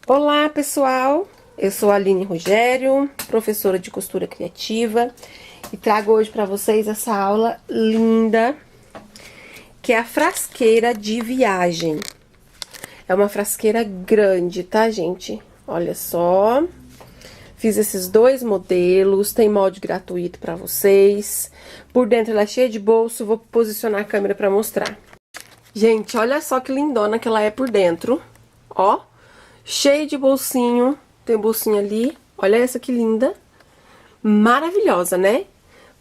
Olá, pessoal! Eu sou a Aline Rogério, professora de costura criativa, e trago hoje para vocês essa aula linda, que é a frasqueira de viagem. É uma frasqueira grande, tá, gente? Olha só. Fiz esses dois modelos, tem molde gratuito para vocês. Por dentro ela é cheia de bolso, vou posicionar a câmera para mostrar. Gente, olha só que lindona que ela é por dentro, ó. Cheio de bolsinho, tem bolsinho ali, olha essa que linda, maravilhosa, né?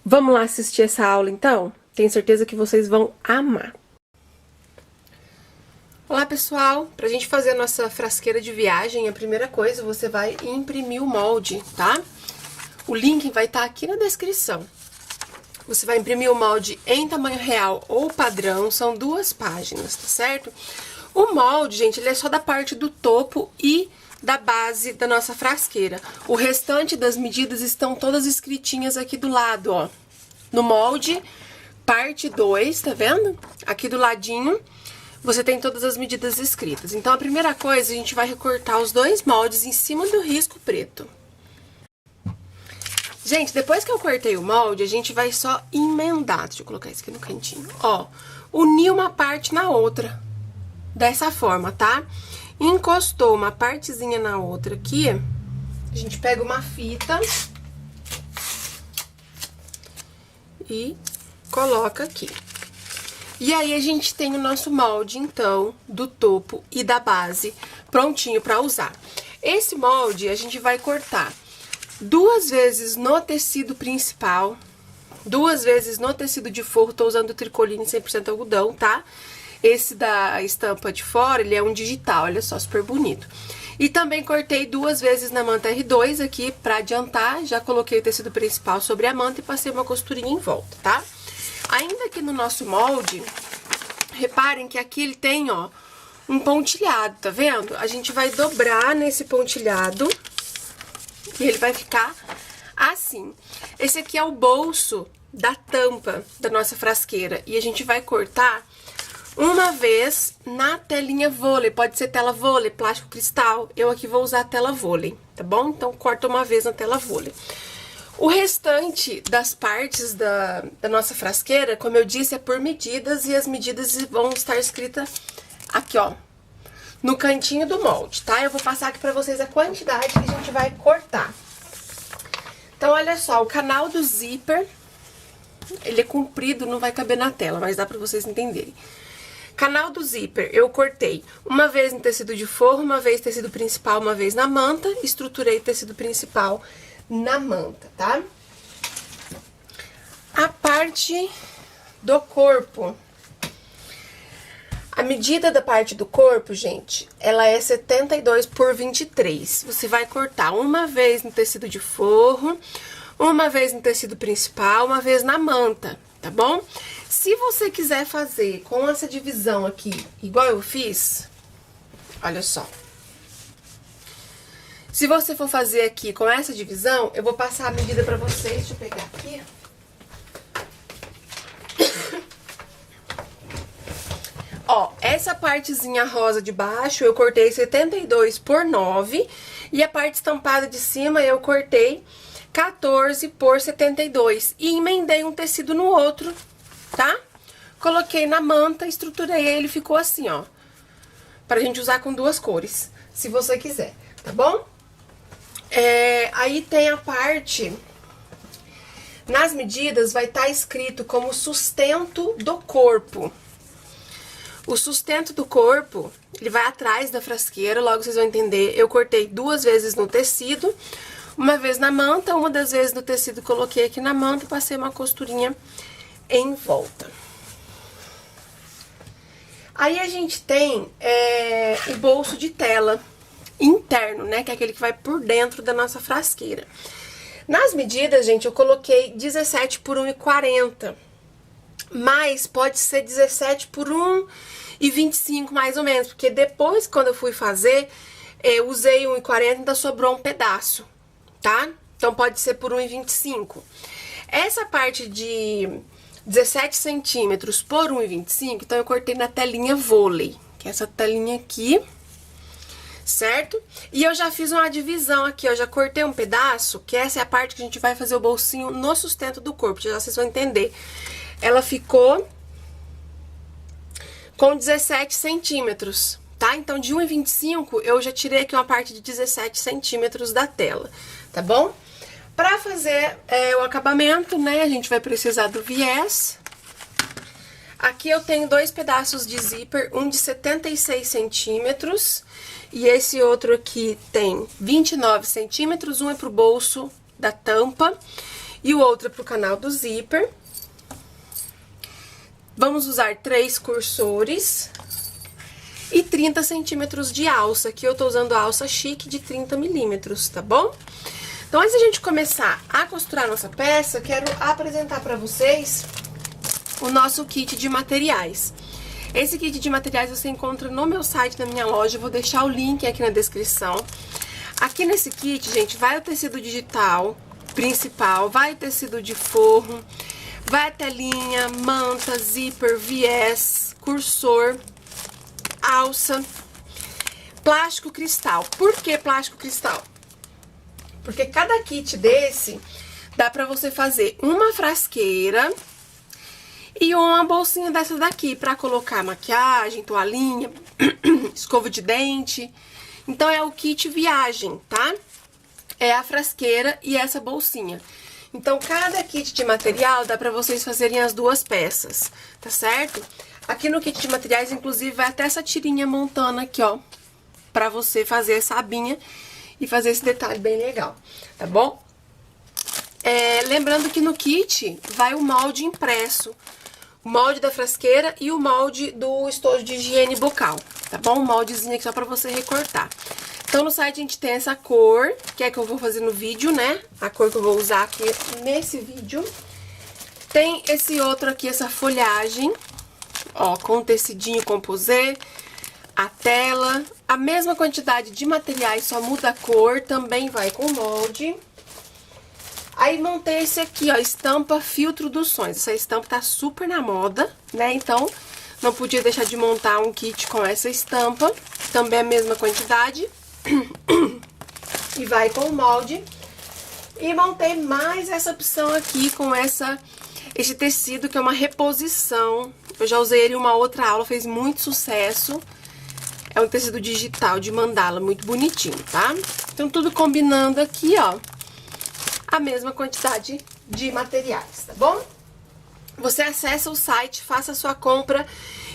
Vamos lá assistir essa aula, então? Tenho certeza que vocês vão amar. Olá, pessoal! Pra gente fazer a nossa frasqueira de viagem, a primeira coisa, você vai imprimir o molde, tá? O link vai estar aqui na descrição. Você vai imprimir o molde em tamanho real ou padrão, são 2 páginas, tá certo? O molde, gente, ele é só da parte do topo e da base da nossa frasqueira. O restante das medidas estão todas escritinhas aqui do lado, ó. No molde, parte 2, tá vendo? Aqui do ladinho, você tem todas as medidas escritas. Então, a primeira coisa, a gente vai recortar os 2 moldes em cima do risco preto. Gente, depois que eu cortei o molde, a gente vai só emendar. Deixa eu colocar isso aqui no cantinho. Ó, unir uma parte na outra. Dessa forma, tá? Encostou uma partezinha na outra aqui, a gente pega uma fita e coloca aqui. E aí, a gente tem o nosso molde, então, do topo e da base prontinho pra usar. Esse molde, a gente vai cortar 2 vezes no tecido principal, 2 vezes no tecido de forro, tô usando tricoline 100% algodão, tá? Esse da estampa de fora, ele é um digital, olha só, super bonito. E também cortei 2 vezes na manta R2 aqui pra adiantar, já coloquei o tecido principal sobre a manta e passei uma costurinha em volta, tá? Ainda aqui no nosso molde, reparem que aqui ele tem, ó, um pontilhado, tá vendo? A gente vai dobrar nesse pontilhado e ele vai ficar assim. Esse aqui é o bolso da tampa da nossa frasqueira e a gente vai cortar uma vez na telinha vôlei, pode ser tela vôlei, plástico cristal, eu aqui vou usar a tela vôlei, tá bom? Então, corta uma vez na tela vôlei. O restante das partes da nossa frasqueira, como eu disse, é por medidas e as medidas vão estar escritas aqui, ó, no cantinho do molde, tá? Eu vou passar aqui pra vocês a quantidade que a gente vai cortar. Então, olha só, o canal do zíper, ele é comprido, não vai caber na tela, mas dá pra vocês entenderem. Canal do zíper, eu cortei uma vez no tecido de forro, uma vez tecido principal, uma vez na manta, estruturei o tecido principal na manta, tá? A parte do corpo. A medida da parte do corpo, gente, ela é 72 por 23. Você vai cortar uma vez no tecido de forro, uma vez no tecido principal, uma vez na manta, tá bom? Se você quiser fazer com essa divisão aqui, igual eu fiz, olha só. Se você for fazer aqui com essa divisão, eu vou passar a medida pra vocês. Deixa eu pegar aqui. Ó, essa partezinha rosa de baixo eu cortei 72 por 9 e a parte estampada de cima eu cortei 14 por 72 e emendei um tecido no outro, tá? Coloquei na manta, estruturei ele, ficou assim, ó. Pra gente usar com 2 cores, se você quiser, tá bom? Aí tem a parte... Nas medidas vai estar escrito como sustento do corpo. O sustento do corpo, ele vai atrás da frasqueira, logo vocês vão entender. Eu cortei 2 vezes no tecido, uma vez na manta, uma das vezes no tecido coloquei aqui na manta e passei uma costurinha em volta. Aí a gente tem o bolso de tela interno, né, que é aquele que vai por dentro da nossa frasqueira. Nas medidas, gente, eu coloquei 17 por 1,40, mas pode ser 17 por 1,25 mais ou menos, porque depois, quando eu fui fazer, eu usei 1,40 e ainda sobrou um pedaço, tá? Então, pode ser por 1,25. Essa parte de 17 centímetros por 1,25, então eu cortei na telinha vôlei, que é essa telinha aqui, certo? E eu já fiz uma divisão aqui, ó, já cortei um pedaço, que essa é a parte que a gente vai fazer o bolsinho no sustento do corpo, já vocês vão entender. Ela ficou com 17 centímetros, tá? Então, de 1,25 eu já tirei aqui uma parte de 17 centímetros da tela, tá bom? Pra fazer o acabamento, né, a gente vai precisar do viés. Aqui eu tenho 2 pedaços de zíper, um de 76 centímetros e esse outro aqui tem 29 centímetros. Um é pro bolso da tampa e o outro é pro canal do zíper. Vamos usar 3 cursores e 30 centímetros de alça. Aqui eu tô usando a alça chique de 30 milímetros, tá bom? Então, antes de a gente começar a costurar a nossa peça, eu quero apresentar pra vocês o nosso kit de materiais. Esse kit de materiais você encontra no meu site, na minha loja, eu vou deixar o link aqui na descrição. Aqui nesse kit, gente, vai o tecido digital principal, vai o tecido de forro, vai a telinha, manta, zíper, viés, cursor, alça, plástico cristal. Por que plástico cristal? Porque cada kit desse dá pra você fazer uma frasqueira e uma bolsinha dessa daqui pra colocar maquiagem, toalhinha, escova de dente. Então é o kit viagem, tá? É a frasqueira e essa bolsinha. Então cada kit de material dá pra vocês fazerem as 2 peças, tá certo? Aqui no kit de materiais, inclusive, vai até essa tirinha montando aqui, ó, pra você fazer essa abinha e fazer esse detalhe bem legal, tá bom? Lembrando que no kit vai o molde impresso, o molde da frasqueira e o molde do estojo de higiene bucal, tá bom? Um moldezinho aqui só pra você recortar. Então, no site a gente tem essa cor, que é que eu vou fazer no vídeo, né? A cor que eu vou usar aqui nesse vídeo. Tem esse outro aqui, essa folhagem, ó, com tecidinho composê, a tela, a mesma quantidade de materiais, só muda a cor, também vai com molde. Aí montei esse aqui, ó, estampa filtro dos sonhos. Essa estampa tá super na moda, né? Então, não podia deixar de montar um kit com essa estampa. Também a mesma quantidade. E vai com o molde. E montei mais essa opção aqui com esse tecido, que é uma reposição. Eu já usei ele em uma outra aula, fez muito sucesso. É um tecido digital de mandala, muito bonitinho, tá? Então, tudo combinando aqui, ó, a mesma quantidade de materiais, tá bom? Você acessa o site, faça a sua compra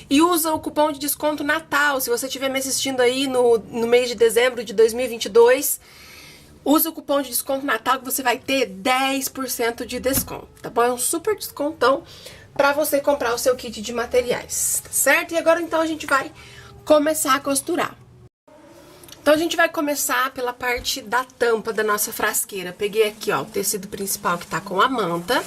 e usa o cupom de desconto Natal. Se você estiver me assistindo aí no mês de dezembro de 2022, usa o cupom de desconto Natal que você vai ter 10% de desconto, tá bom? É um super descontão pra você comprar o seu kit de materiais, tá certo? E agora, então, a gente vai começar a costurar. Então, a gente vai começar pela parte da tampa da nossa frasqueira. Peguei aqui, ó, o tecido principal que tá com a manta.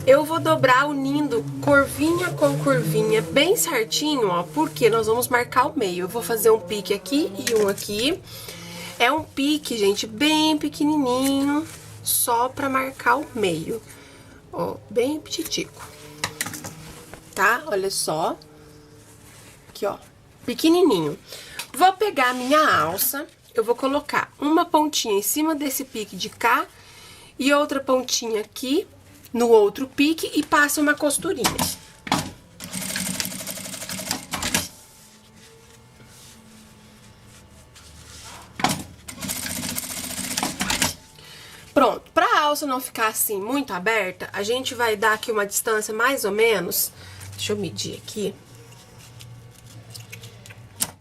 Eu vou dobrar unindo curvinha com curvinha bem certinho, ó, porque nós vamos marcar o meio. Eu vou fazer um pique aqui e um aqui. É um pique, gente, bem pequenininho, só pra marcar o meio. Ó, bem petitico. Tá? Olha só. Aqui, ó, pequenininho. Vou pegar a minha alça, eu vou colocar uma pontinha em cima desse pique de cá e outra pontinha aqui no outro pique e passo uma costurinha. Pronto, pra alça não ficar assim muito aberta, a gente vai dar aqui uma distância mais ou menos, deixa eu medir aqui,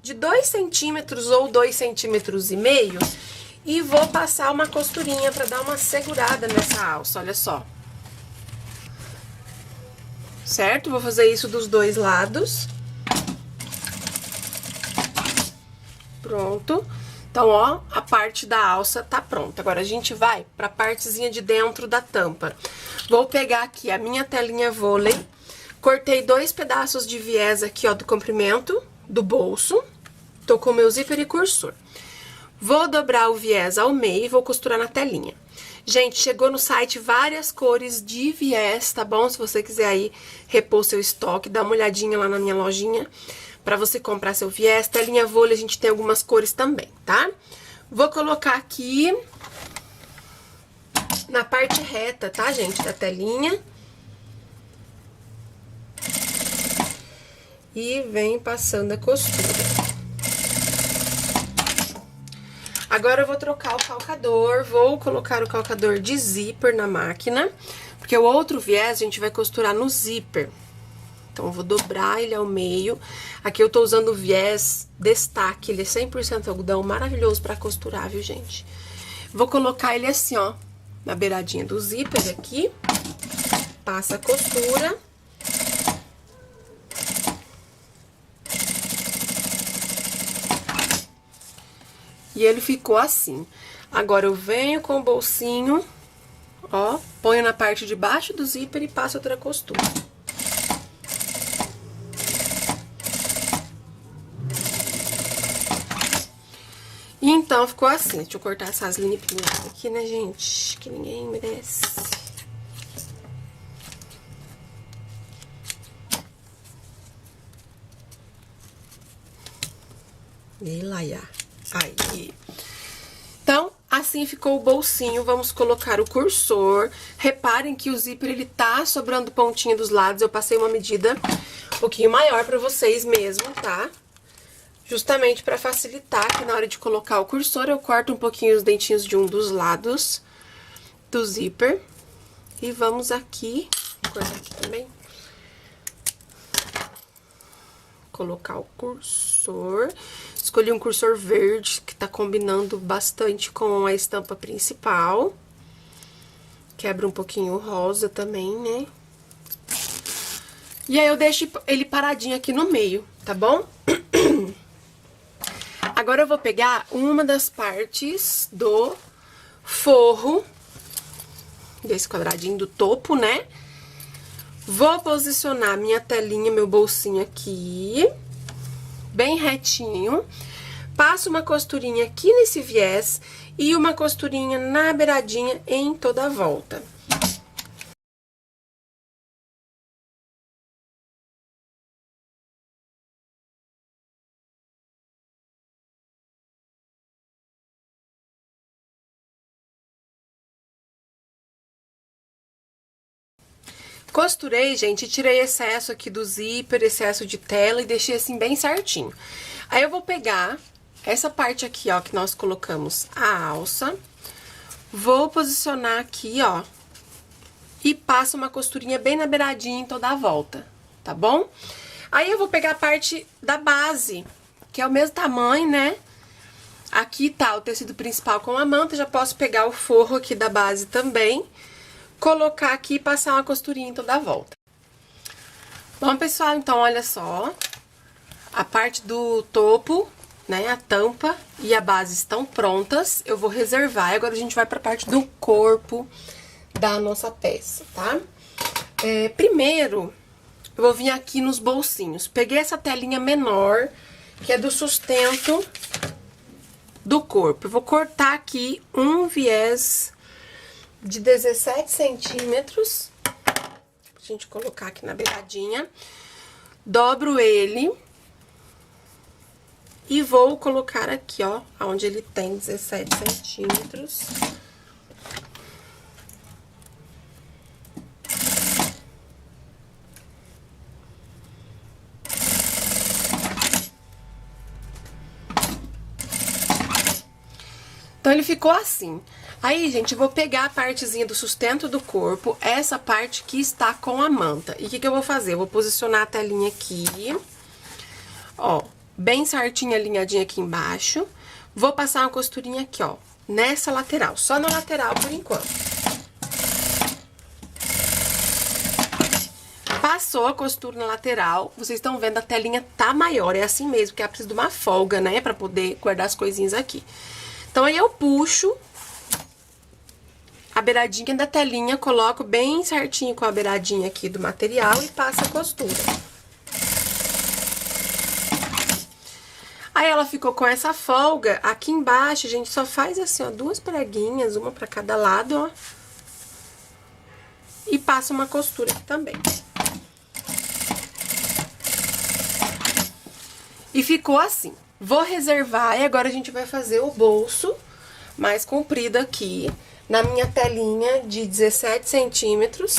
de 2 centímetros ou 2,5 centímetros e vou passar uma costurinha pra dar uma segurada nessa alça, olha só. Certo? Vou fazer isso dos 2 lados. Pronto. Então, ó, a parte da alça tá pronta. Agora, a gente vai pra partezinha de dentro da tampa. Vou pegar aqui a minha telinha vôlei, cortei 2 pedaços de viés aqui, ó, do comprimento do bolso. Tô com o meu zíper e cursor. Vou dobrar o viés ao meio e vou costurar na telinha. Gente, chegou no site várias cores de viés, tá bom? Se você quiser aí repor seu estoque, dá uma olhadinha lá na minha lojinha pra você comprar seu viés. Telinha Voile a gente tem algumas cores também, tá? Vou colocar aqui na parte reta, tá, gente, da telinha. E vem passando a costura. Agora eu vou trocar o calcador, vou colocar o calcador de zíper na máquina, porque o outro viés a gente vai costurar no zíper. Então, eu vou dobrar ele ao meio. Aqui eu tô usando o viés destaque, ele é 100% algodão, maravilhoso pra costurar, viu, gente? Vou colocar ele assim, ó, na beiradinha do zíper aqui, passa a costura. E ele ficou assim. Agora, eu venho com o bolsinho, ó, ponho na parte de baixo do zíper e passo outra costura. E então, ficou assim. Deixa eu cortar essas linhas pingadas aqui, né, gente? Que ninguém merece. E lá, aí. Então, assim ficou o bolsinho. Vamos colocar o cursor. Reparem que o zíper, ele tá sobrando pontinha dos lados. Eu passei uma medida um pouquinho maior pra vocês mesmo, tá? Justamente pra facilitar que na hora de colocar o cursor, eu corto um pouquinho os dentinhos de um dos lados do zíper. E vamos aqui, vou cortar aqui também. Colocar o cursor. Escolhi um cursor verde, que tá combinando bastante com a estampa principal. Quebra um pouquinho o rosa também, né? E aí, eu deixo ele paradinho aqui no meio, tá bom? Agora, eu vou pegar uma das partes do forro, desse quadradinho do topo, né? Vou posicionar minha telinha, meu bolsinho aqui, bem retinho. Passo uma costurinha aqui nesse viés e uma costurinha na beiradinha em toda a volta. Costurei, gente, tirei excesso aqui do zíper, excesso de tela e deixei assim bem certinho. Aí eu vou pegar essa parte aqui, ó, que nós colocamos a alça, vou posicionar aqui, ó, e passo uma costurinha bem na beiradinha em toda a volta, tá bom? Aí eu vou pegar a parte da base, que é o mesmo tamanho, né? Aqui tá o tecido principal com a manta, já posso pegar o forro aqui da base também, colocar aqui e passar uma costurinha em toda a volta. Bom, pessoal, então, olha só. A parte do topo, né, a tampa e a base estão prontas. Eu vou reservar. Agora, a gente vai pra parte do corpo da nossa peça, tá? Primeiro, eu vou vir aqui nos bolsinhos. Peguei essa telinha menor, que é do sustento do corpo. Eu vou cortar aqui um viés de 17 centímetros, pra gente colocar aqui na beiradinha. Dobro ele e vou colocar aqui, ó, onde ele tem 17 centímetros. Então, ele ficou assim. Aí, gente, eu vou pegar a partezinha do sustento do corpo, essa parte que está com a manta. E o que eu vou fazer? Eu vou posicionar a telinha aqui, ó, bem certinha, alinhadinha aqui embaixo. Vou passar uma costurinha aqui, ó, nessa lateral, só na lateral por enquanto. Passou a costura na lateral, vocês estão vendo, a telinha tá maior, é assim mesmo, que ela precisa de uma folga, né, pra poder guardar as coisinhas aqui. Então, aí eu puxo a beiradinha da telinha, coloco bem certinho com a beiradinha aqui do material e passo a costura. Aí, ela ficou com essa folga. Aqui embaixo, a gente só faz assim, ó, 2 preguinhas, uma pra cada lado, ó. E passa uma costura aqui também. E ficou assim. Vou reservar e agora a gente vai fazer o bolso mais comprido aqui, na minha telinha de 17 centímetros.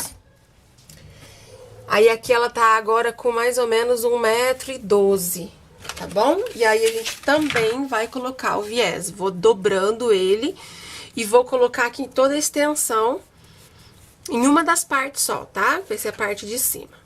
Aí aqui ela tá agora com mais ou menos 1,12 m, tá bom? E aí a gente também vai colocar o viés. Vou dobrando ele e vou colocar aqui toda a extensão em uma das partes só, tá? Vai ser a parte de cima.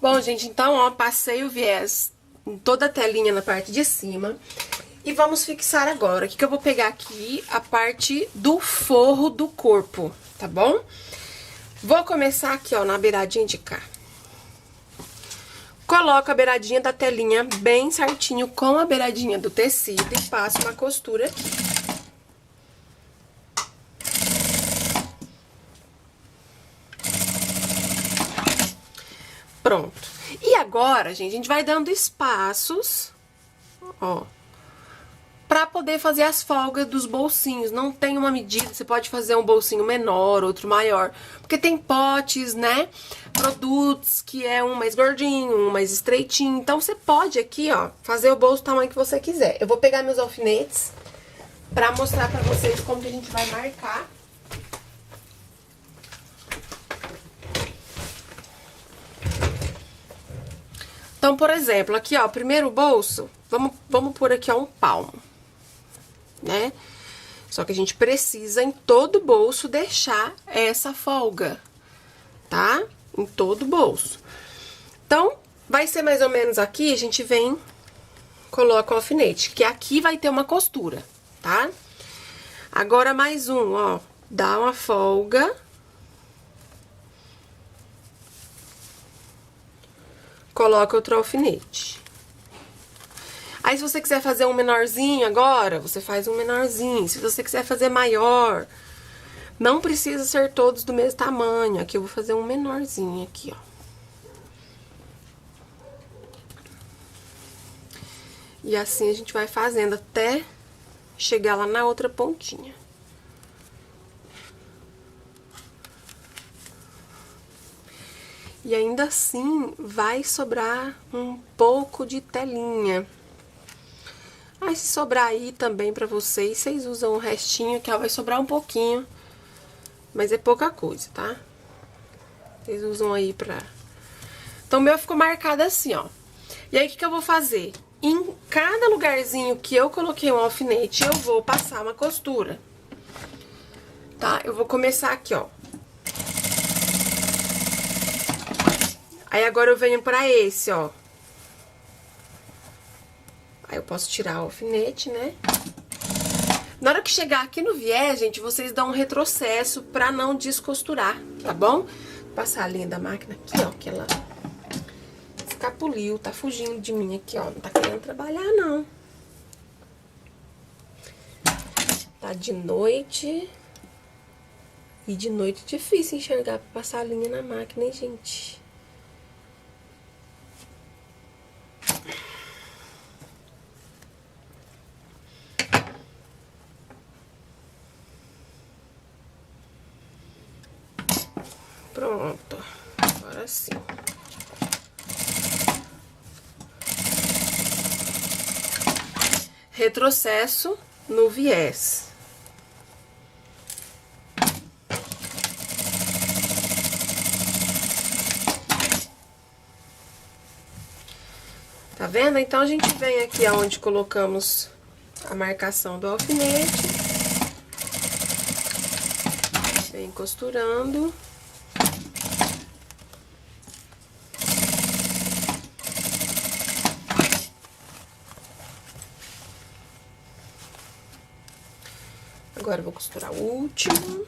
Bom, gente, então, ó, passei o viés em toda a telinha na parte de cima. E vamos fixar agora. O que eu vou pegar aqui? A parte do forro do corpo, tá bom? Vou começar aqui, ó, na beiradinha de cá. Coloco a beiradinha da telinha bem certinho com a beiradinha do tecido e passo uma costura aqui. Pronto. E agora, gente, a gente vai dando espaços, ó, pra poder fazer as folgas dos bolsinhos. Não tem uma medida, você pode fazer um bolsinho menor, outro maior. Porque tem potes, né, produtos que é um mais gordinho, um mais estreitinho. Então, você pode aqui, ó, fazer o bolso do tamanho que você quiser. Eu vou pegar meus alfinetes pra mostrar pra vocês como que a gente vai marcar. Então, por exemplo, aqui, ó, o primeiro bolso, vamos pôr aqui, ó, 1 palmo, né? Só que a gente precisa, em todo bolso, deixar essa folga, tá? Em todo bolso. Então, vai ser mais ou menos aqui, a gente vem, coloca o alfinete, que aqui vai ter uma costura, tá? Agora, mais um, ó, dá uma folga. Coloca outro alfinete. Aí, se você quiser fazer um menorzinho agora, você faz um menorzinho. Se você quiser fazer maior, não precisa ser todos do mesmo tamanho. Aqui eu vou fazer um menorzinho aqui, ó. E assim a gente vai fazendo até chegar lá na outra pontinha. E ainda assim, vai sobrar um pouco de telinha. Aí, se sobrar aí também pra vocês, vocês usam o restinho, que ó, vai sobrar um pouquinho. Mas é pouca coisa, tá? Vocês usam aí pra... Então, o meu ficou marcado assim, ó. E aí, o que eu vou fazer? Em cada lugarzinho que eu coloquei um alfinete, eu vou passar uma costura. Tá? Eu vou começar aqui, ó. Aí, agora eu venho pra esse, ó. Aí, eu posso tirar o alfinete, né? Na hora que chegar aqui no viés, gente, vocês dão um retrocesso pra não descosturar, tá bom? Vou passar a linha da máquina aqui, ó, que ela escapuliu, tá fugindo de mim aqui, ó. Não tá querendo trabalhar, não. Tá de noite. E de noite é difícil enxergar pra passar a linha na máquina, hein, gente? Pronto, agora sim. Retrocesso no viés. Tá vendo? Então, a gente vem aqui aonde colocamos a marcação do alfinete. Vem costurando. Agora eu vou costurar o último.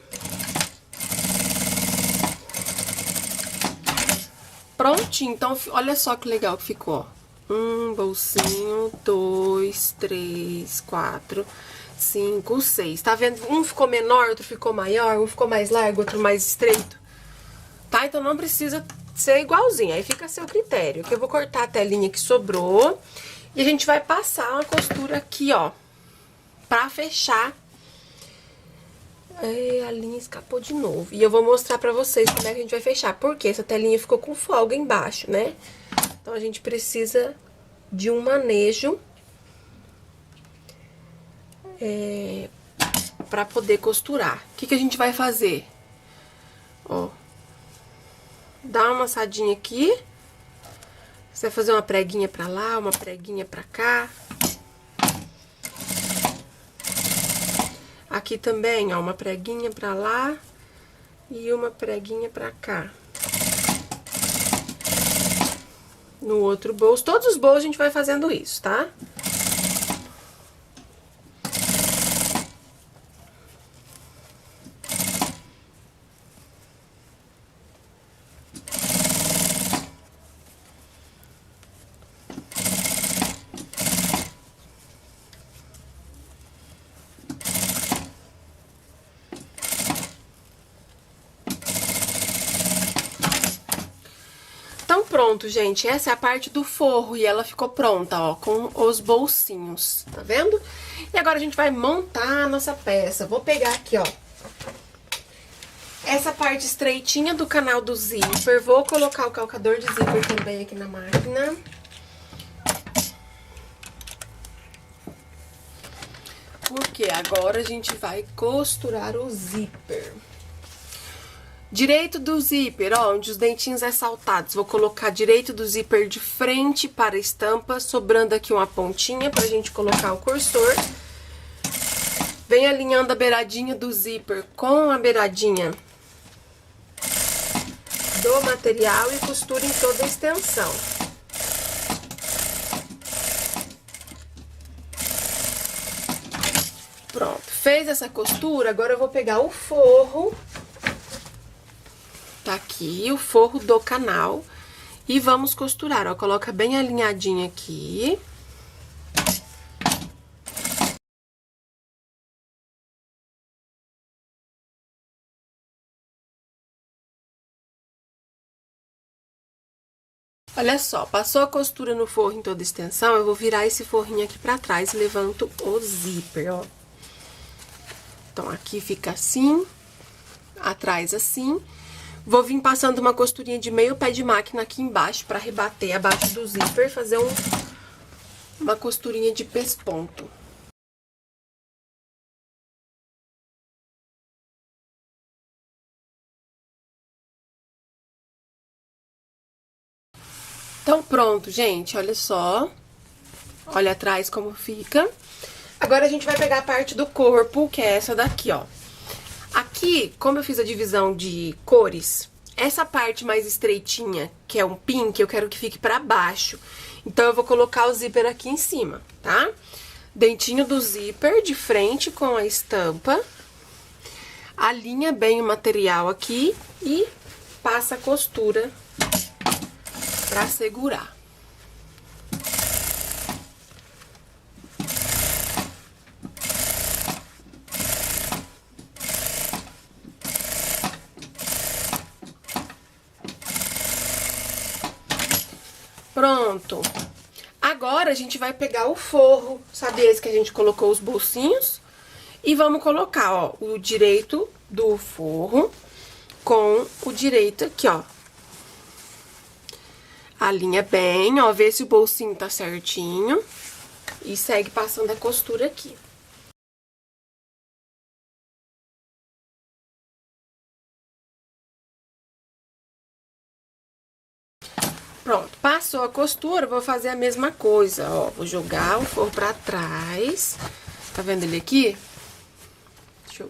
Prontinho. Então, olha só que legal que ficou, ó. Um bolsinho, 2, 3, 4, 5, 6. Tá vendo? Um ficou menor, outro ficou maior, um ficou mais largo, outro mais estreito. Tá? Então não precisa ser igualzinho, aí fica a seu critério. Que eu vou cortar a telinha que sobrou e a gente vai passar uma costura aqui, ó, pra fechar. A linha escapou de novo. E eu vou mostrar pra vocês como é que a gente vai fechar. Porque essa telinha ficou com folga embaixo, né? Então, a gente precisa de um manejo pra poder costurar. O que a gente vai fazer? Ó, dá uma amassadinha aqui. Você vai fazer uma preguinha pra lá, uma preguinha pra cá. Aqui também, ó, uma preguinha pra lá e uma preguinha pra cá. No outro bolso, todos os bolsos a gente vai fazendo isso, tá? Então, pronto, gente. Essa é a parte do forro e ela ficou pronta, ó, com os bolsinhos, tá vendo? E agora a gente vai montar a nossa peça. Vou pegar aqui, ó, essa parte estreitinha do canal do zíper. Vou colocar o calcador de zíper também aqui na máquina. Porque agora a gente vai costurar o zíper. Direito do zíper, ó, onde os dentinhos é saltados, vou colocar direito do zíper de frente para a estampa, sobrando aqui uma pontinha pra gente colocar o cursor. Vem alinhando a beiradinha do zíper com a beiradinha do material e costura em toda a extensão. Pronto, fez essa costura, agora eu vou pegar o forro. Tá aqui o forro do canal e vamos costurar, ó, coloca bem alinhadinho aqui. Olha só, passou a costura no forro em toda extensão, eu vou virar esse forrinho aqui pra trás e levanto o zíper, ó. Então, aqui fica assim, atrás assim. Vou vir passando uma costurinha de meio pé de máquina aqui embaixo pra rebater abaixo do zíper, fazer uma costurinha de pesponto. Então, pronto, gente, olha só. Olha atrás como fica. Agora a gente vai pegar a parte do corpo, que é essa daqui, ó. Aqui, como eu fiz a divisão de cores, essa parte mais estreitinha, que é um pink, eu quero que fique pra baixo. Então, eu vou colocar o zíper aqui em cima, tá? Dentinho do zíper de frente com a estampa. Alinha bem o material aqui e passa a costura pra segurar. Pronto. Agora, a gente vai pegar o forro, sabe esse que a gente colocou os bolsinhos? E vamos colocar, ó, o direito do forro com o direito aqui, ó. Alinha bem, ó, vê se o bolsinho tá certinho. E segue passando a costura aqui. Pronto, passou a costura, vou fazer a mesma coisa, ó. Vou jogar o forro pra trás. Tá vendo ele aqui? Deixa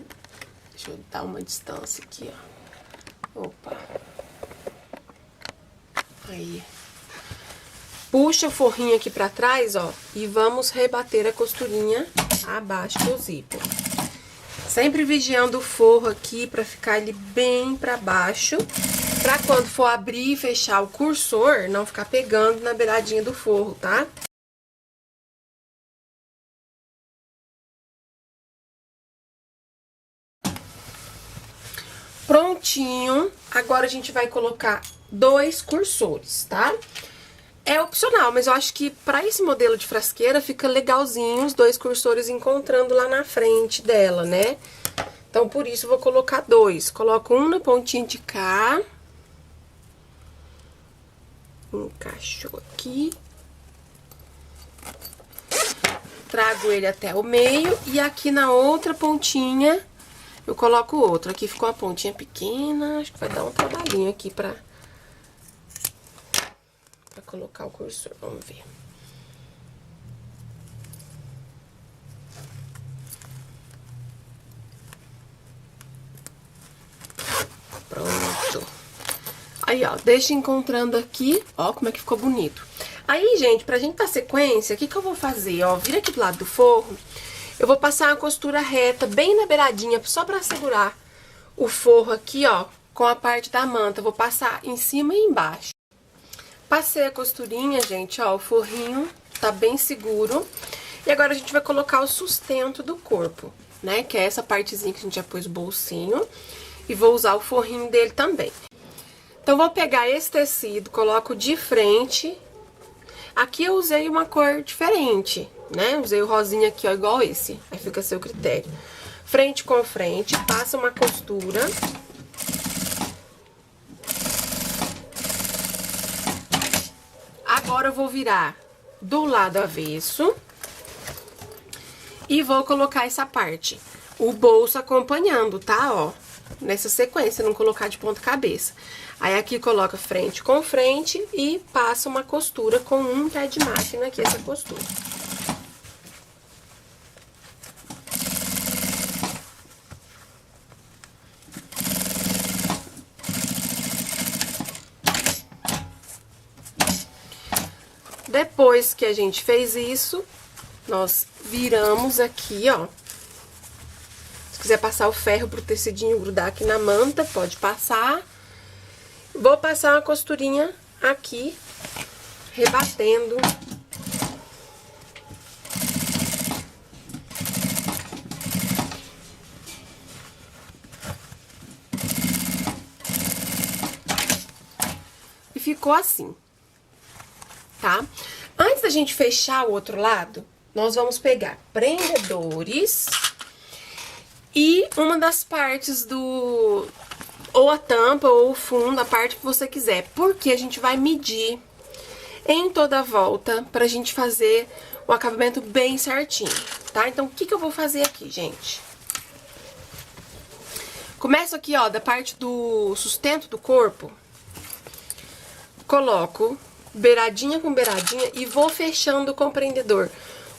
eu dar uma distância aqui, ó. Opa. Aí. Puxa o forrinho aqui pra trás, ó. E vamos rebater a costurinha abaixo do zíper. Sempre vigiando o forro aqui pra ficar ele bem pra baixo. Pra quando for abrir e fechar o cursor, não ficar pegando na beiradinha do forro, tá? Prontinho. Agora a gente vai colocar 2 cursores, tá? É opcional, mas eu acho que pra esse modelo de frasqueira fica legalzinho os 2 cursores encontrando lá na frente dela, né? Então, por isso, eu vou colocar 2. Coloco um na pontinha de cá. Encaixou aqui. Trago ele até o meio. E aqui na outra pontinha, eu coloco outro. Aqui ficou uma pontinha pequena. Acho que vai dar um trabalhinho aqui pra colocar o cursor. Vamos ver. Pronto. Aí, ó, deixa encontrando aqui, ó, como é que ficou bonito. Aí, gente, pra gente dar sequência, o que que eu vou fazer? Ó, vira aqui do lado do forro, eu vou passar uma costura reta bem na beiradinha, só pra segurar o forro aqui, ó, com a parte da manta. Eu vou passar em cima e embaixo. Passei a costurinha, gente, ó, o forrinho tá bem seguro. E agora a gente vai colocar o sustento do corpo, né, que é essa partezinha que a gente já pôs o bolsinho. E vou usar o forrinho dele também. Então, vou pegar esse tecido, coloco de frente. Aqui eu usei uma cor diferente, né? Usei o rosinha aqui, ó, igual esse. Aí fica a seu critério. Frente com frente, passa uma costura. Agora eu vou virar do lado avesso. E vou colocar essa parte. O bolso acompanhando, tá? Ó. Nessa sequência, não colocar de ponta cabeça. Aí, aqui coloca frente com frente e passa uma costura com um pé de máquina aqui, essa costura. Depois que a gente fez isso, nós viramos aqui, ó. Se quiser passar o ferro pro tecidinho grudar aqui na manta, pode passar. Vou passar uma costurinha aqui, rebatendo. E ficou assim, tá? Antes da gente fechar o outro lado, nós vamos pegar prendedores e uma das partes do... ou a tampa ou o fundo, a parte que você quiser. Porque a gente vai medir em toda a volta pra gente fazer o acabamento bem certinho, tá? Então, o que que eu vou fazer aqui, gente? Começo aqui, ó, da parte do sustento do corpo. Coloco beiradinha com beiradinha e vou fechando com o prendedor,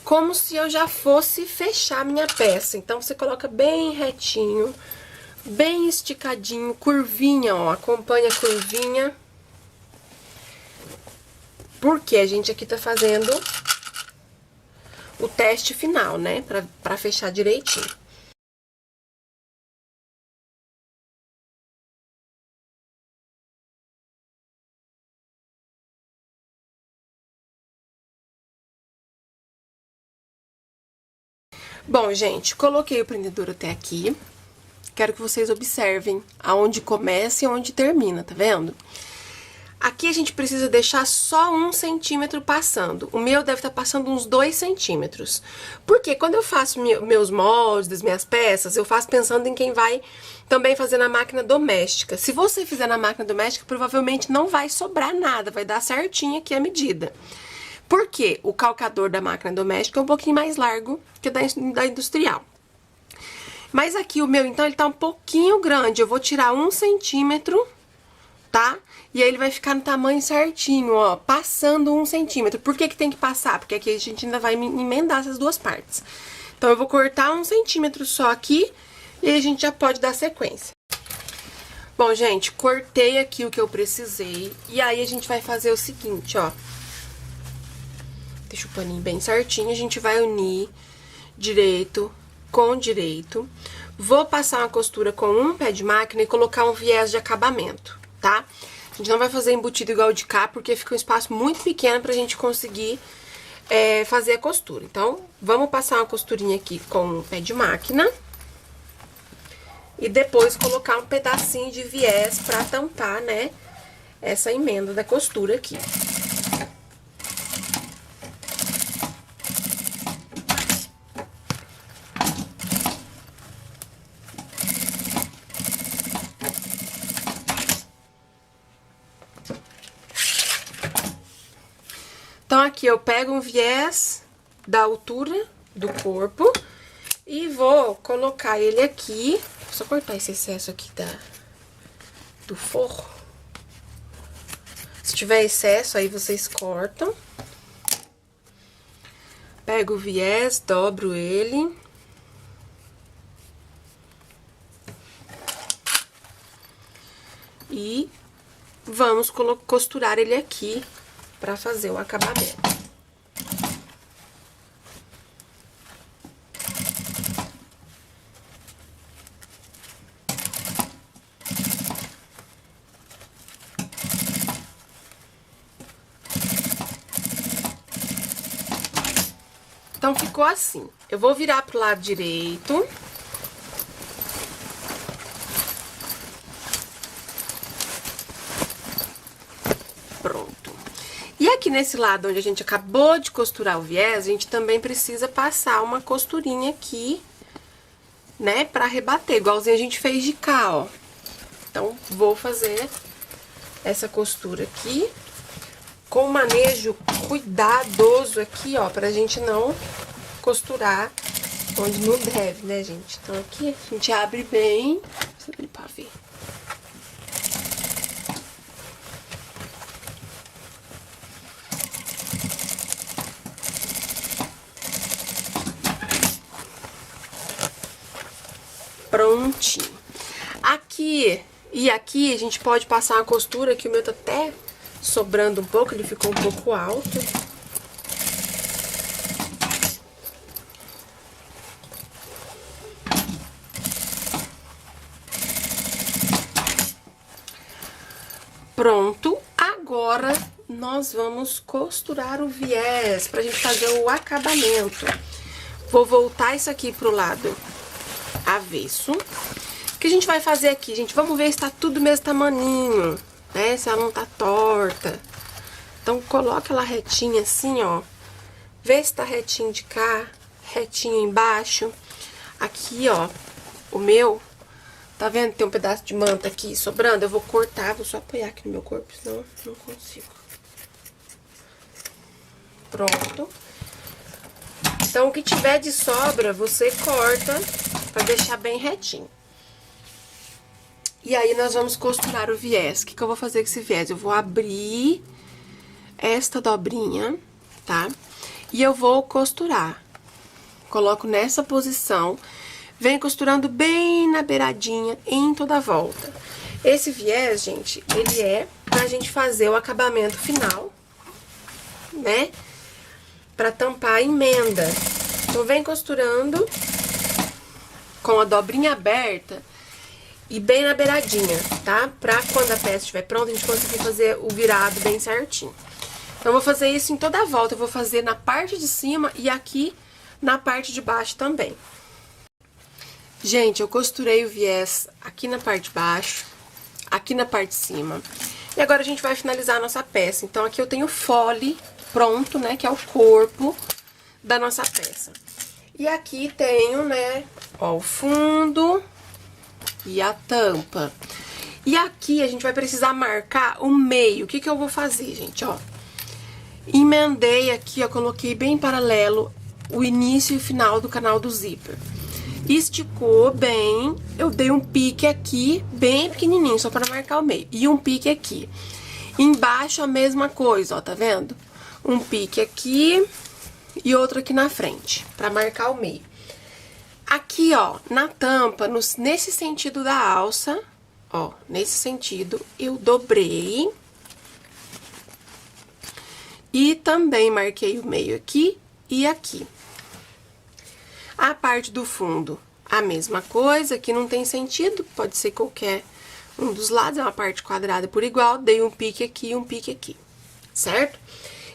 como se eu já fosse fechar a minha peça. Então, você coloca bem retinho, bem esticadinho, curvinha, ó, acompanha a curvinha. Porque a gente aqui tá fazendo o teste final, né, pra fechar direitinho. Bom, gente, coloquei o prendedor até aqui. Quero que vocês observem aonde começa e aonde termina, tá vendo? Aqui a gente precisa deixar só 1 centímetro passando. O meu deve estar passando uns 2 centímetros. Porque quando eu faço meus moldes, das minhas peças, eu faço pensando em quem vai também fazer na máquina doméstica. Se você fizer na máquina doméstica, provavelmente não vai sobrar nada, vai dar certinho aqui a medida. Porque o calcador da máquina doméstica é um pouquinho mais largo que da industrial. Mas aqui o meu, então, ele tá um pouquinho grande. Eu vou tirar 1 centímetro, tá? E aí ele vai ficar no tamanho certinho, ó, passando 1 centímetro. Por que que tem que passar? Porque aqui a gente ainda vai emendar essas duas partes. Então, eu vou cortar 1 centímetro só aqui e aí a gente já pode dar sequência. Bom, gente, cortei aqui o que eu precisei. E aí a gente vai fazer o seguinte, ó. Deixa o paninho bem certinho, a gente vai unir direito com direito. Vou passar uma costura com um pé de máquina e colocar um viés de acabamento, tá? A gente não vai fazer embutido igual de cá, porque fica um espaço muito pequeno pra gente conseguir fazer a costura. Então, vamos passar uma costurinha aqui com o pé de máquina. E depois colocar um pedacinho de viés pra tampar, né, essa emenda da costura aqui. Então, aqui eu pego um viés da altura do corpo e vou colocar ele aqui. Vou só cortar esse excesso aqui do forro. Se tiver excesso, aí vocês cortam. Pego o viés, dobro ele. E vamos costurar ele aqui pra fazer o acabamento. Então, ficou assim. Eu vou virar pro lado direito. Pronto. E aqui nesse lado onde a gente acabou de costurar o viés, a gente também precisa passar uma costurinha aqui, né, pra rebater, igualzinho a gente fez de cá, ó. Então, vou fazer essa costura aqui, com manejo cuidadoso aqui, ó, pra gente não costurar onde não deve, né, gente? Então, aqui a gente abre bem, deixa eu abrir pra ver. Prontinho. Aqui e aqui a gente pode passar uma costura, que o meu tá até sobrando um pouco, ele ficou um pouco alto. Pronto. Agora nós vamos costurar o viés pra gente fazer o acabamento. Vou voltar isso aqui pro lado avesso. O que a gente vai fazer aqui, gente? Vamos ver se tá tudo do mesmo tamaninho, né? Se ela não tá torta. Então, coloca ela retinha assim, ó. Vê se tá retinho de cá, retinho embaixo. Aqui, ó, o meu, tá vendo? Tem um pedaço de manta aqui sobrando. Eu vou cortar, vou só apoiar aqui no meu corpo, senão não consigo. Pronto. Então, o que tiver de sobra, você corta pra deixar bem retinho. E aí, nós vamos costurar o viés. O que eu vou fazer com esse viés? Eu vou abrir esta dobrinha, tá? E eu vou costurar. Coloco nessa posição, venho costurando bem na beiradinha, em toda a volta. Esse viés, gente, ele é pra gente fazer o acabamento final, né? Pra tampar a emenda. Então, vem costurando com a dobrinha aberta e bem na beiradinha, tá? Pra quando a peça estiver pronta, a gente conseguir fazer o virado bem certinho. Então, eu vou fazer isso em toda a volta. Eu vou fazer na parte de cima e aqui na parte de baixo também. Gente, eu costurei o viés aqui na parte de baixo, aqui na parte de cima. E agora a gente vai finalizar a nossa peça. Então, aqui eu tenho o fole pronto, né? Que é o corpo da nossa peça. E aqui tenho, né, ó, o fundo e a tampa. E aqui a gente vai precisar marcar o meio. O que que eu vou fazer, gente, ó? Emendei aqui, ó, coloquei bem paralelo o início e o final do canal do zíper. Esticou bem, eu dei um pique aqui, bem pequenininho, só para marcar o meio. E um pique aqui. Embaixo a mesma coisa, ó, tá vendo? Um pique aqui e outro aqui na frente, para marcar o meio. Aqui, ó, na tampa, nesse sentido da alça, ó, nesse sentido, eu dobrei. E também marquei o meio aqui e aqui. A parte do fundo, a mesma coisa, que não tem sentido, pode ser qualquer um dos lados, é uma parte quadrada por igual, dei um pique aqui e um pique aqui, certo?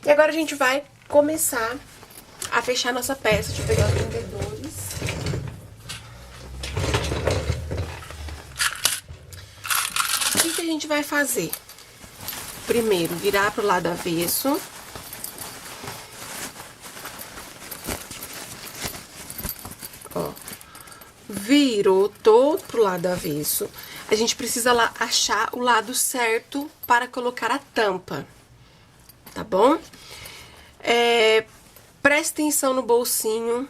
E agora a gente vai começar a fechar nossa peça. Deixa eu pegar os prendedores. O que a gente vai fazer? Primeiro, virar pro lado avesso. Ó, virou todo pro lado avesso. A gente precisa lá achar o lado certo para colocar a tampa, tá bom? Presta atenção no bolsinho,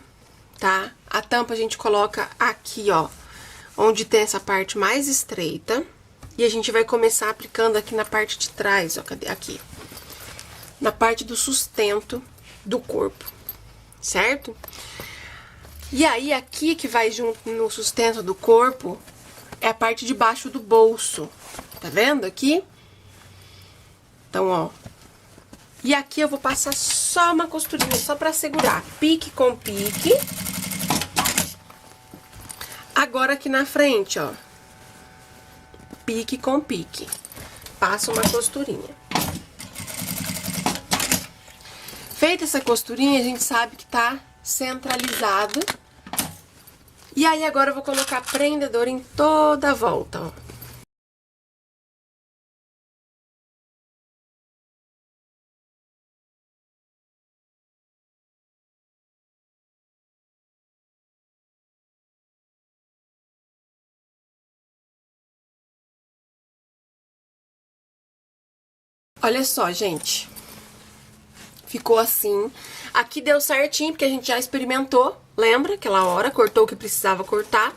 tá? A tampa a gente coloca aqui, ó, onde tem essa parte mais estreita. E a gente vai começar aplicando aqui na parte de trás, ó, cadê? Aqui. Na parte do sustento do corpo, certo? E aí, aqui que vai junto no sustento do corpo, é a parte de baixo do bolso. Tá vendo aqui? Então, ó. E aqui eu vou passar só uma costurinha, só pra segurar. Pique com pique. Agora, aqui na frente, ó. Pique com pique. Passo uma costurinha. Feita essa costurinha, a gente sabe que tá centralizado. E aí, agora eu vou colocar prendedor em toda a volta, ó. Olha só, gente. Ficou assim. Aqui deu certinho, porque a gente já experimentou. Lembra? Aquela hora, cortou o que precisava cortar.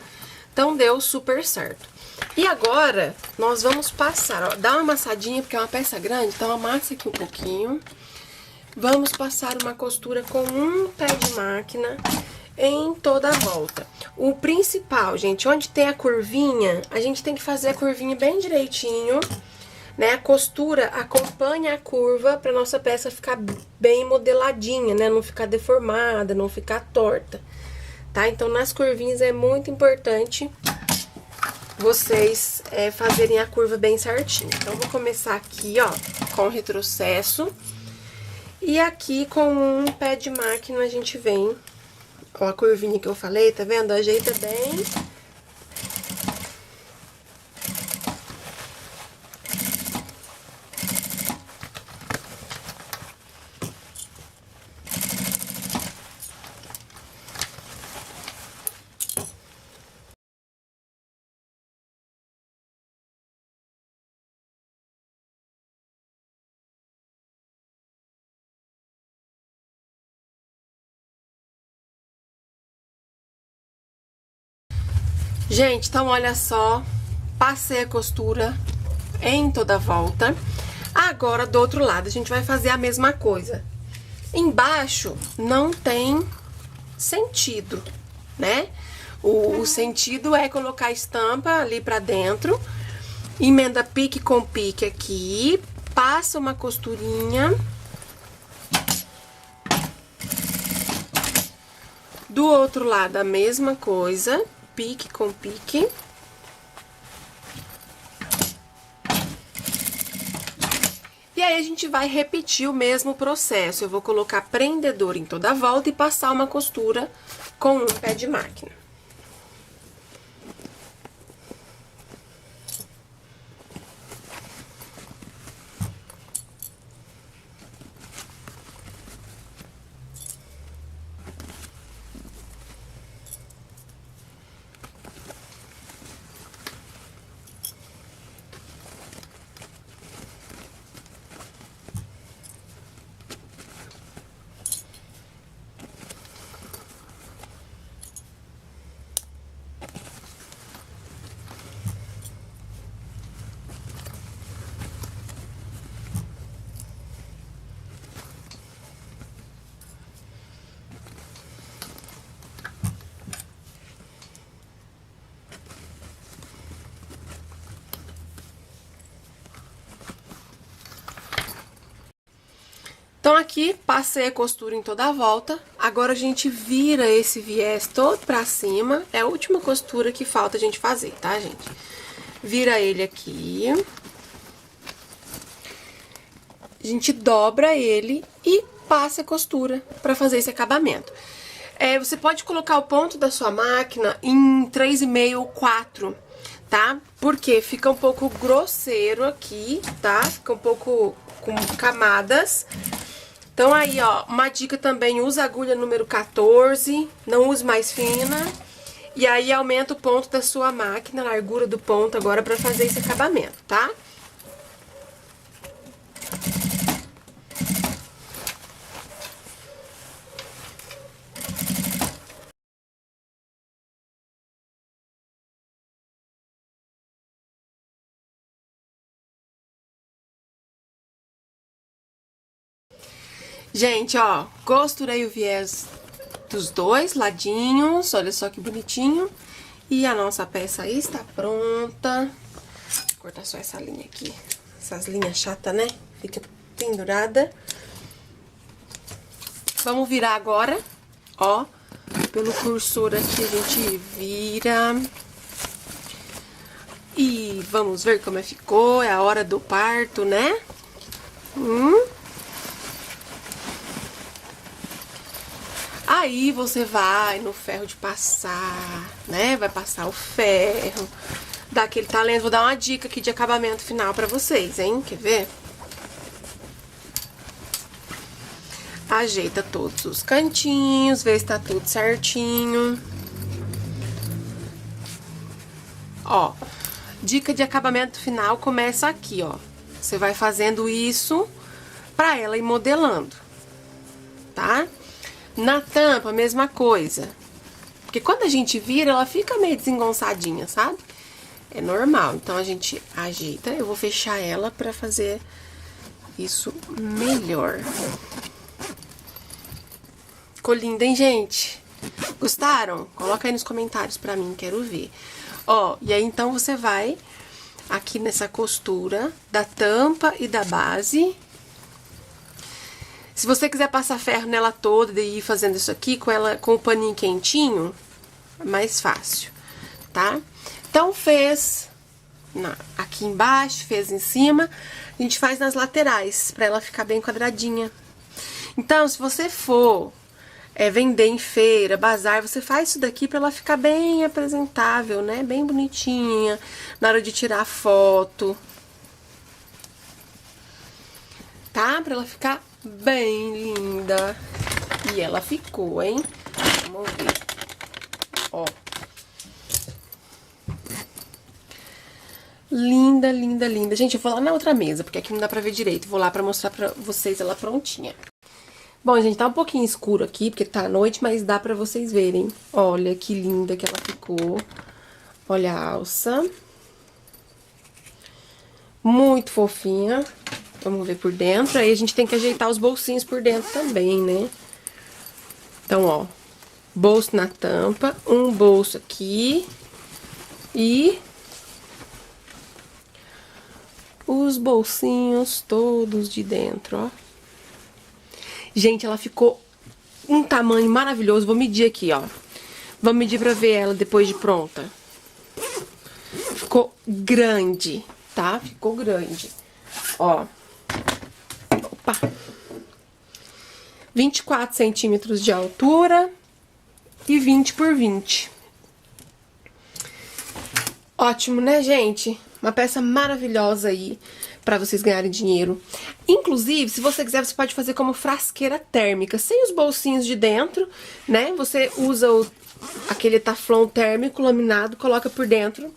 Então, deu super certo. E agora, nós vamos passar, ó. Dá uma amassadinha, porque é uma peça grande. Então, amassa aqui um pouquinho. Vamos passar uma costura com um pé de máquina em toda a volta. O principal, gente, onde tem a curvinha, a gente tem que fazer a curvinha bem direitinho, né? A costura acompanha a curva pra nossa peça ficar bem modeladinha, né? Não ficar deformada, não ficar torta, tá? Então, nas curvinhas é muito importante vocês fazerem a curva bem certinho. Então, vou começar aqui, ó, com retrocesso. E aqui, com um pé de máquina, a gente vem, ó, a curvinha que eu falei, tá vendo? Ajeita bem. Gente, então olha só, passei a costura em toda a volta. Agora, do outro lado, a gente vai fazer a mesma coisa. Embaixo não tem sentido, né? O sentido é colocar a estampa ali pra dentro, emenda pique com pique aqui, passa uma costurinha. Do outro lado, a mesma coisa. Pique com pique. E aí, a gente vai repetir o mesmo processo. Eu vou colocar prendedor em toda a volta e passar uma costura com um pé de máquina. Então, aqui, passei a costura em toda a volta. Agora, a gente vira esse viés todo pra cima. É a última costura que falta a gente fazer, tá, gente? vira ele aqui. A gente dobra ele e passa a costura pra fazer esse acabamento. Você pode colocar o ponto da sua máquina em 3,5 ou 4, tá? Porque fica um pouco grosseiro aqui, tá? Fica um pouco com camadas. Então aí, ó, uma dica também, usa a agulha número 14, não use mais fina. E aí aumenta o ponto da sua máquina, a largura do ponto agora pra fazer esse acabamento, tá? Gente, ó, costurei o viés dos dois ladinhos, olha só que bonitinho. E a nossa peça aí está pronta. Vou cortar só essa linha aqui, essas linhas chatas, né? Fica pendurada. Vamos virar agora, ó, pelo cursor aqui a gente vira. E vamos ver como ficou, é a hora do parto, né? Aí você vai no ferro de passar, né? Vai passar o ferro, dá aquele talento. Vou dar uma dica aqui de acabamento final pra vocês, hein? Quer ver? Ajeita todos os cantinhos, vê se tá tudo certinho. Ó, dica de acabamento final começa aqui, ó. Você vai fazendo isso pra ela ir modelando, tá? Na tampa, a mesma coisa. Porque quando a gente vira, ela fica meio desengonçadinha, sabe? É normal. Então, a gente ajeita. Eu vou fechar ela pra fazer isso melhor. Ficou linda, hein, gente? Gostaram? Coloca aí nos comentários pra mim, quero ver. Ó, e aí, então, você vai aqui nessa costura da tampa e da base. Se você quiser passar ferro nela toda e ir fazendo isso aqui com ela com o paninho quentinho, é mais fácil, tá? Então, fez aqui embaixo, fez em cima, a gente faz nas laterais, pra ela ficar bem quadradinha. Então, se você for vender em feira, bazar, você faz isso daqui pra ela ficar bem apresentável, né? Bem bonitinha, na hora de tirar foto. Tá? Pra ela ficar bem linda. E ela ficou, hein? Vamos ver. Ó. Linda, linda, linda. Gente, eu vou lá na outra mesa, porque aqui não dá pra ver direito. Vou lá pra mostrar pra vocês ela prontinha. Bom, gente, tá um pouquinho escuro aqui, porque tá à noite, mas dá pra vocês verem. Olha que linda que ela ficou. Olha a alça. Muito fofinha. Vamos ver por dentro. Aí a gente tem que ajeitar os bolsinhos por dentro também, né? Então, ó. Bolso na tampa. Um bolso aqui. E os bolsinhos todos de dentro, ó. Gente, ela ficou um tamanho maravilhoso. Vou medir aqui, ó. Vamos medir pra ver ela depois de pronta. Ficou grande, tá? Ficou grande. Ó. Opa! 24 centímetros de altura e 20 por 20. Ótimo, né, gente? Uma peça maravilhosa aí pra vocês ganharem dinheiro. Inclusive, se você quiser, você pode fazer como frasqueira térmica, sem os bolsinhos de dentro, né? Você usa aquele taflon térmico laminado, coloca por dentro.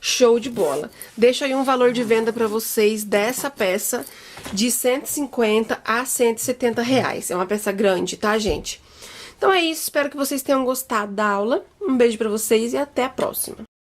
Show de bola. Deixo aí um valor de venda pra vocês dessa peça de 150 a 170 reais. É uma peça grande, tá, gente? Então é isso, espero que vocês tenham gostado da aula. Um beijo pra vocês e até a próxima.